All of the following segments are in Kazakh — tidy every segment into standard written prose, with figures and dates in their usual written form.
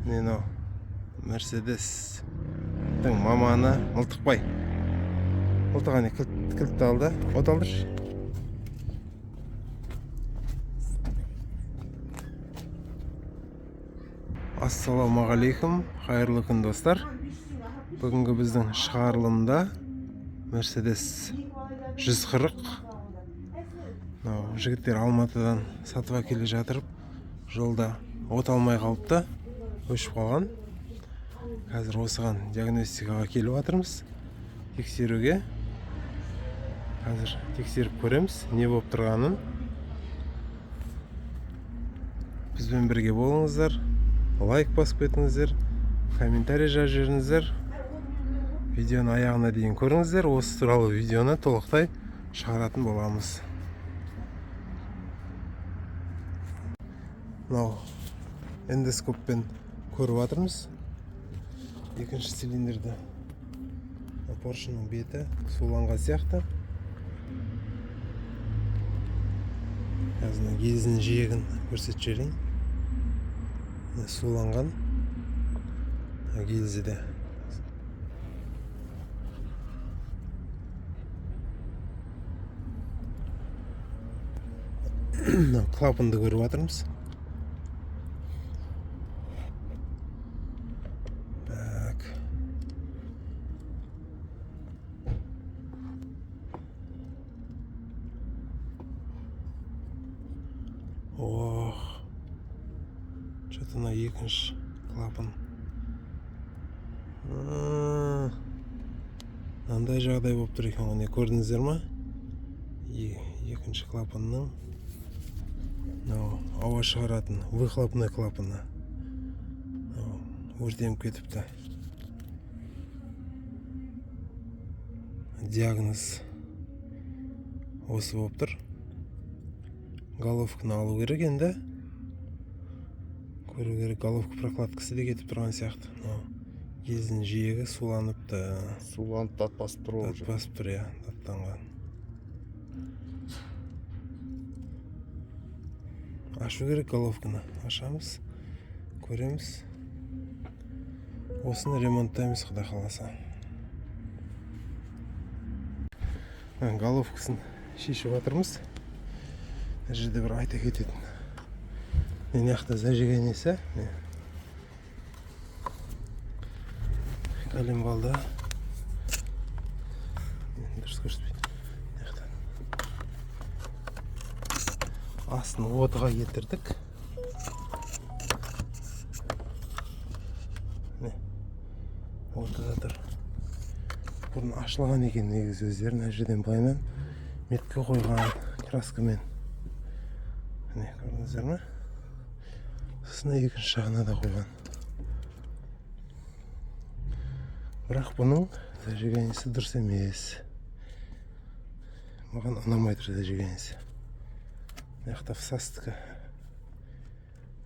Мынау Мерседестің маманы Мылтықбай. Мылтығаны кілтті алды. Оталдыршы. Ассалаумағалейкум, қайырлы күн достар. Бүгінгі біздің шығарылымда Мерседес 140. Жігіттер Алматыдан сатып әкеле жатырып, жолда от алмай қалыпты, өшіп қалған. Қазір осыған диагностикаға келіп жатырмыз, тексеруге. Қазір тексеріп көреміз, не болып тұрғанын. Бізбен бірге болыңыздар, лайк басып кетіңіздер, комментарий жазып жіберіңіздер. Видеоны аяғына дейін көріңіздер. Осы туралы видеоны толықтай шығаратын боламыз. Мынау эндоскоппен көріп жатырмыз. Екінші цилиндрді. Поршының беті суланған сияқты. Қазір гильзінің жиегін көрсетіп жіберейін. Суланған гильзі де. Клапанды көріп жатырмыз. Что-то на екінші клапан. Мынандай жағдай болып тұр екен, оны көрдіңіздер ма? Екінші клапанның ауа шығаратын выхлопной клапаны өртеніп кетіпті. Диагноз осы болып тұр. Головканы алу керек енді. Көру керек, головка прокладкасы да кетіп тұрған сияқты. Гильзінің жиегі суланыпты. Суланып татпасып тұр ол. Татпасып тұр, иә, таттанған. Ашу керек головканы. Ашамыз, көреміз. Осыны ремонттаймыз, Құдай қаласа. Головкасын шешіп жатырмыз. Жерде бір айта кететін. Мен яқта зажиганиясы. Коленвалда. Дұрыс көрсетпейді. Астын отыға кетірдік. Отыда тұр. Бұрын ашылған екен негізі өздерін әжеден былайынан метке қойған краскамен. Көрдіңіздер ме? Сосын екінші жағына да қойған. Бірақ бұның зажиганиясы дұрыс емес. Маған ұнамайды зажиганиясы. Яқта всастыка.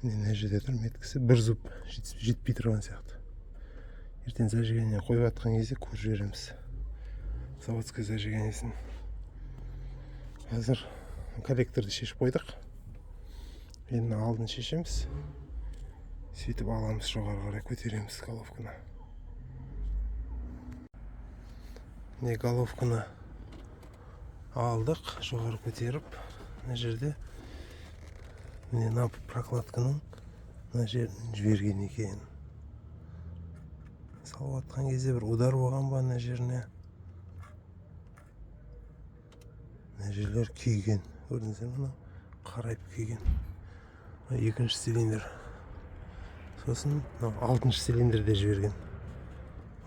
Мына жерде тұр меткісі бір зуб жетпей тұрған сияқты. Ертең зажигания қойып атқан кезде көріп жібереміз. Заводской зажиганиясын. Қазір коллекторды шешіп қойдық. Енді алдын шешеміз. Сөйтіп аламыз, жоғары қарай көтереміз головканы. Головканы алдық, жоғары көтеріп, мына жерде прокладканың мына жерін жіберген екен. Салып атқан кезде бір удар болған ба мына жеріне. Мына жерлер күйген. Көрдіңіздер ме? Қарайып күйген. Екінші цилиндр. Сосын алтыншы цилиндрде жіберген.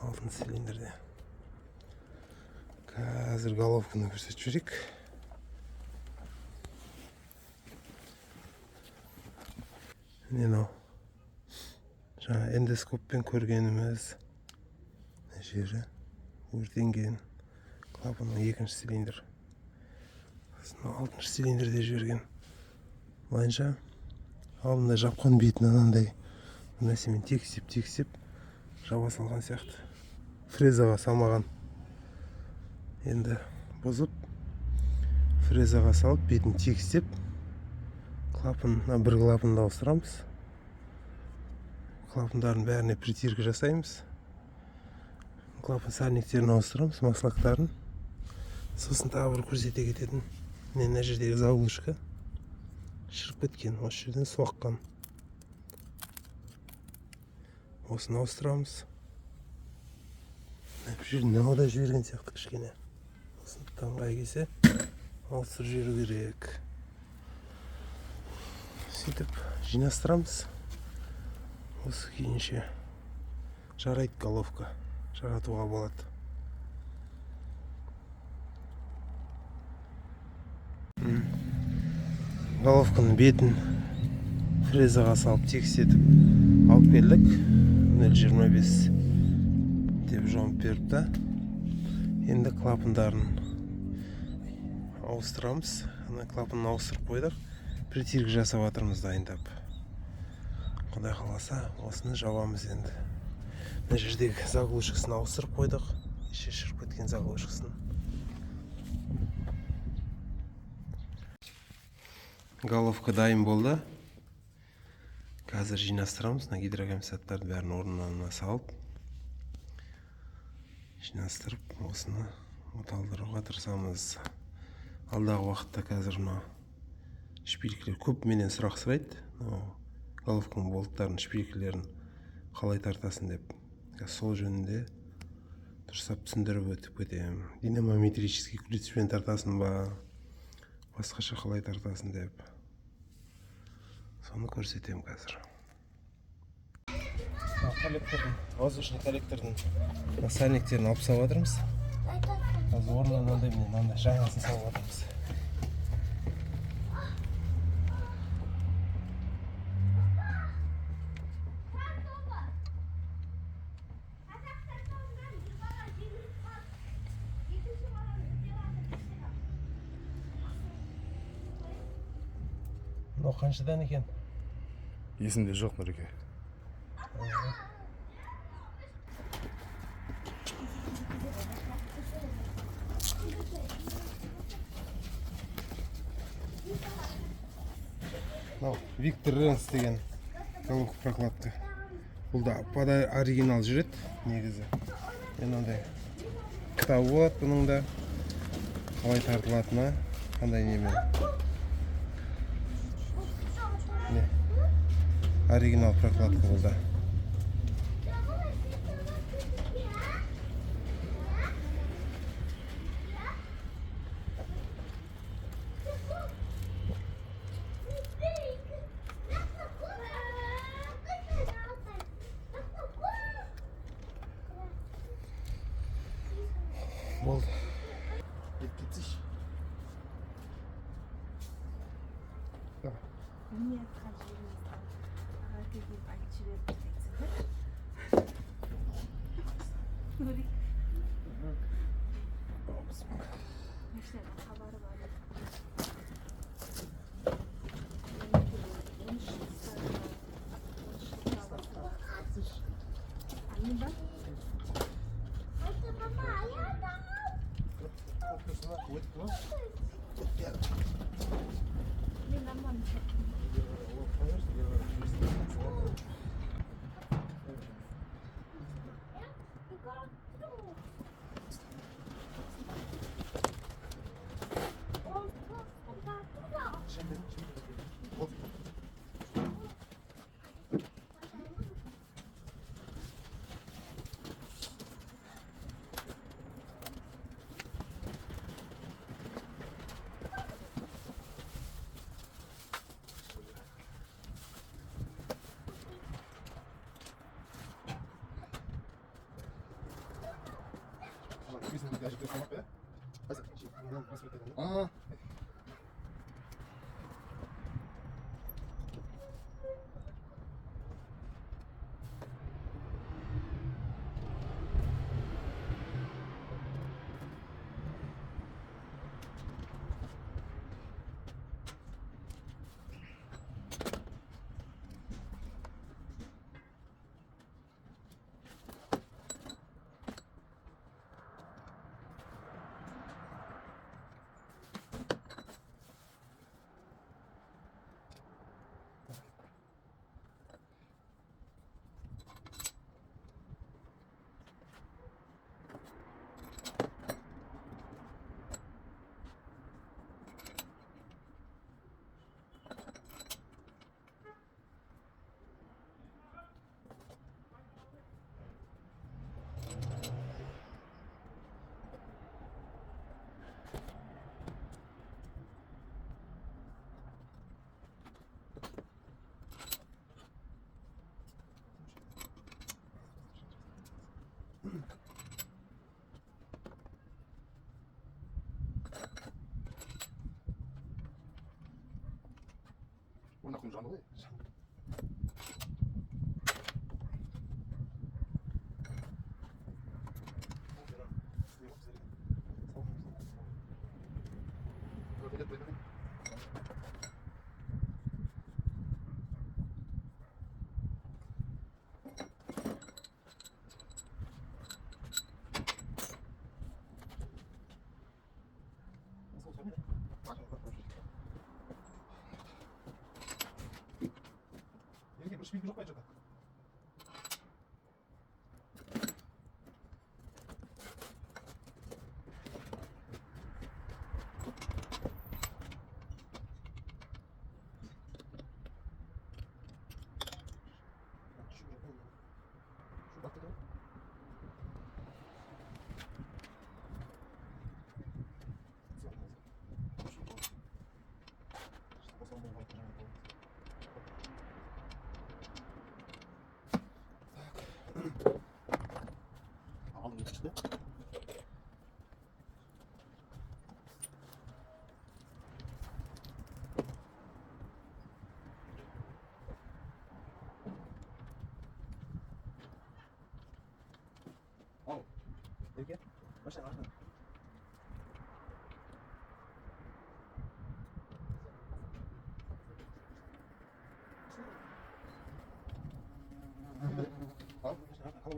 Алтыншы цилиндрде. Қазір головканы көрсетіп жіберейік. Жаңа эндоскоппен көргеніміз жері өртенген клапанның екінші цилиндр. Алтыншы цилиндрде жіберген. Былайынша алдында жапқан бетін анандай нәрсемен тексеп жаба салған сияқты. Фрезаға салмаған. Енді бұзып фрезаға салып бетін тексеп клапан, бір клапанды ауыстырамыз. Клапандардың бәріне притирка жасаймыз. Клапан сальниктерін ауыстырамыз, маслактарын. Сосын тағы бір көрсете кететін. Мына жердегі заглушка шырып кеткен, осы жерден соққан. Осыны ауыстырамыз. Бұл жерден ауада жіберген сияқты кішкене. Осыны таңғай келсе ауыстырып жіберу керек. Сөйтіп жинастырамыз. Осы кейінше жарайды головка. Жаратуға болады. Головканың бетін фрезаға салып текстетіп алып келдік. 0.25 деп жауып беріпті. Енді клапандарын ауыстырамыз. Клапанын ауыстырып қойдық. Притирка жасап жатырмыз дайындап. Құдай қаласа, осыны жабамыз енді. Мына жердегі заглушкасын ауыстырып қойдық. Іші шырып кеткен заглушкасын. Головка дайын болды. Қазір жинастырамыз. Гидрокомпенсаторлардың бәрін орнына салып жинастырып, осыны оталдыруға тырысамыз. Алдағы уақытта қазір мына шпилькалер көп менен сұрақ сұрайды. Головканың болттарын, шпилькалерін қалай тартасын деп. Сол жөнінде дұрыстап түсіндіріп өтіп кетемін. Динамометрический ключпен тартасын ба, басқаша қалай тартасын деп. Соны көрсетемін қазір. Коллектордың, воздушный коллектордың сальниктерін алып салып жатырмыз. Қазір орнынан мынандай жаңасын салып жатырмыз. Мынау қаншадан екен? Есімде жоқ, Нұреке. Виктор Ренс деген головка прокладка. Бұл да под оригинал жүреді негізі. Мынандай кітабы болады бұның да. Қалай тартылатыны, қандай немен. Оригинал прокладка бұл да. Болды. Нет, пожалуйста. Ты не жанды ғой. Bir şpilki yok mu acaba? Şu baktı da. Aldım çıktı. Al. Peki. Başla başla. Al. Al. Al.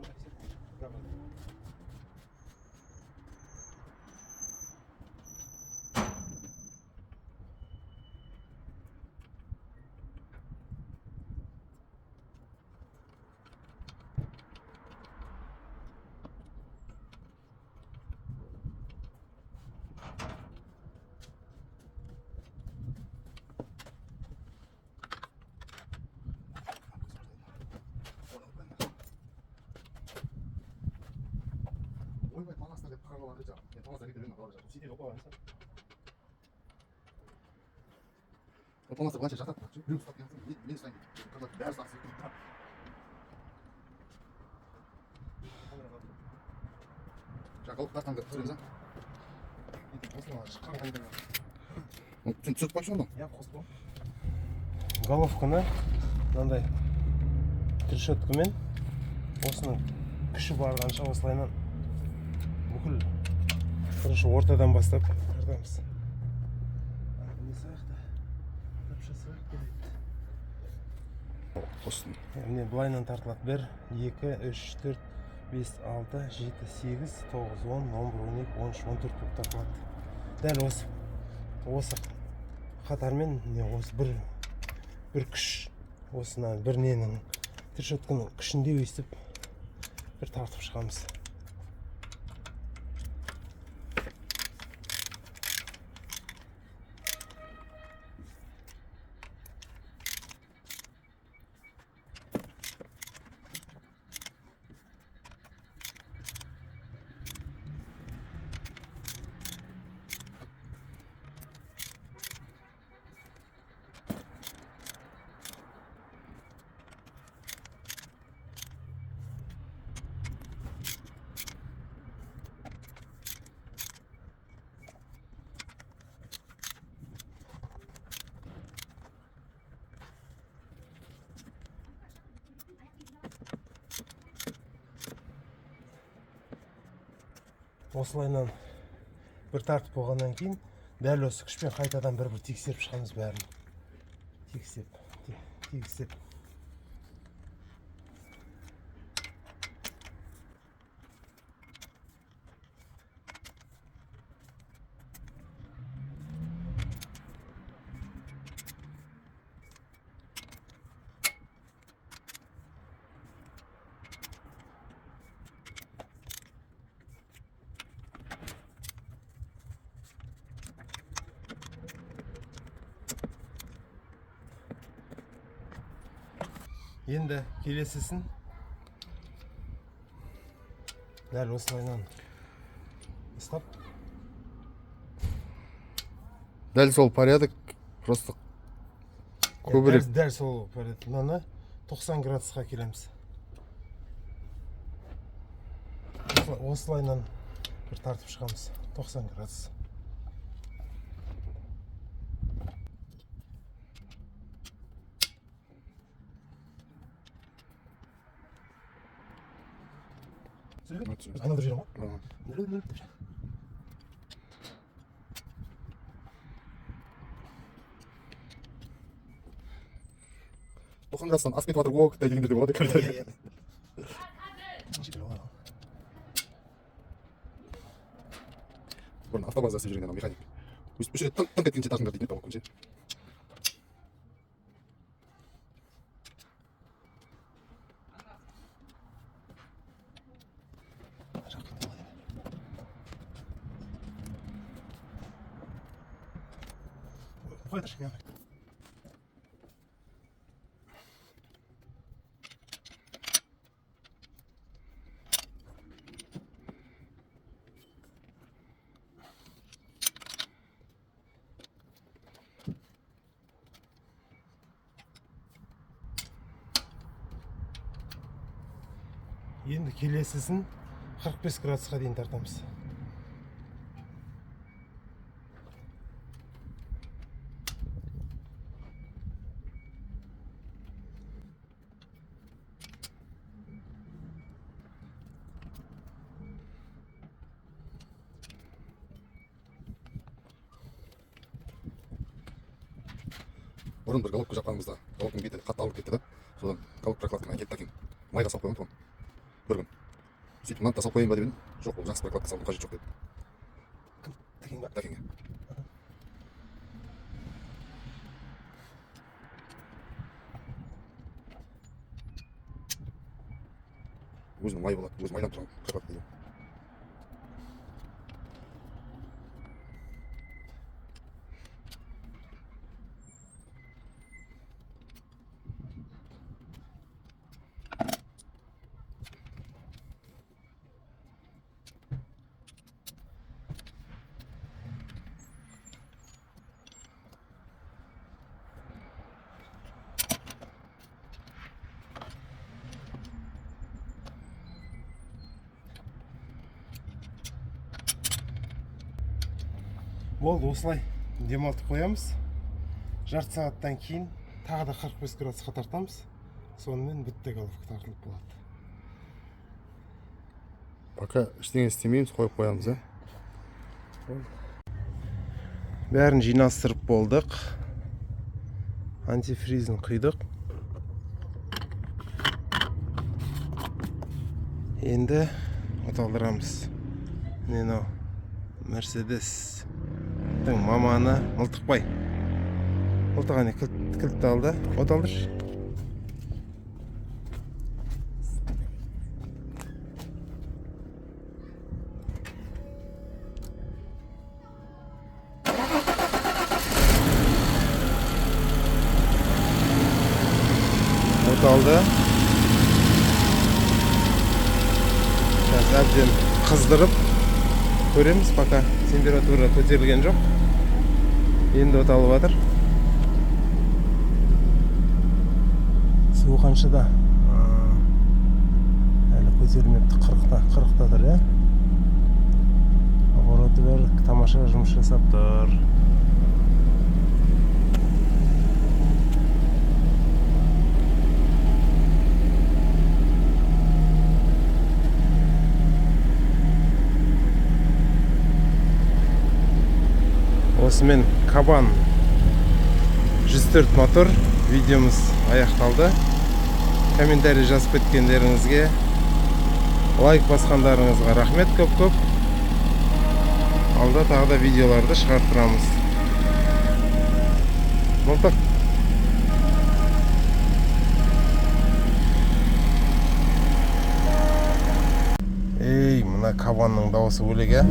ойбай таласта деп қарап алады жаңағы. Мен таласта кетіп жүрмін қалап жатыр. Сидел оқып алған таласта былайша жатады. Біреу ұстап келсін, мен ұстайын деп. Қазір бәрі ұстап сөйтіп. Жаңағы қалтадан да түсіреміз, а? Осыны шыққан қайда. Сен түсіріп қойшы онда? Иә, қосып қой. Головканы мынандай трещоткамен осының күші барғанша осылайынан бүкіл бірінші ортадан бастап тартамыз. Не саяқта тапша саяқ келеді. Қостың. Міне былайынан тартылады. 1, 2, 3, 4, 5, 6, 7, 8, 9, 10, 11, 12, 13, 14 болып тартылады. Дәл осы қатармен осы бір күш осына бір ненің трещотканың күшінде өйстіп бір тартып шығамыз. Осылайынан бір тартып болғаннан кейін дәл осы күшпен қайтадан бір тексеріп шығамыз бәрін. Тексеп. Енді келесісін дәл осылайынан ұстап. Дәл сол порядок, просто көбірек. Дәл сол порядок. Мынаны 90 градусқа келеміз. Осылайынан бір тартып шығамыз. 90 градус. Айналдырып жүрем ғой. Тоқсан градустан асып кетіп жатыр ғой дегендер де болады екен. Бұрын автобазда істеп жүрген механик. Үш рет тыңқ еткенше тасыңдар дейтін еді ше. Енді келесісін 45 градусқа дейін тартамыз. Бұрын бір головка жапқанымызда головканың беті қатты ауырып кетті да. Содан головка прокладкамен әкеліп тәкең майға салып қойған тұғын. Бір күн. Сөйтіп мынаны да салып қояйын ба деп едім. Жоқ, ол жақсы прокладка салудың қажеті жоқ деді. Тәкең ба? Тәкеңе. Өзінің майы болады, өзі майдан тұрған прокладка дейді. Болды, осылай демалтып қоямыз. Жарты сағаттан кейін тағы да 45 градусқа тартамыз. Сонымен бітті, головка тартылып болады. Пока ештеңе істемейміз, қойып қоямыз, Бәрін жинастырып болдық. Антифризін құйдық. Енді оталдырамыз. Мынау Мерседес маманы Мылтықбай. Мылтығаны кілтті алды. Оталдыр. Оталды. Сейчас әбден қыздырып көреміз, пока температура көтерілген жоқ. Енді оталып жатыр. Суы қаншада? Әлі көтерілмепті, 40-та тұр, Обороты бәрі тамаша жұмыс жасап тұр. Осымен Кабан 104 мотор видеомыз аяқталды. Комментарий жазып кеткендеріңізге, лайк басқандарыңызға рахмет көп-көп. Алда тағы да видеоларды шығарып тұрамыз. Мылтық. Ей, мына Кабанның дауысы бөлек,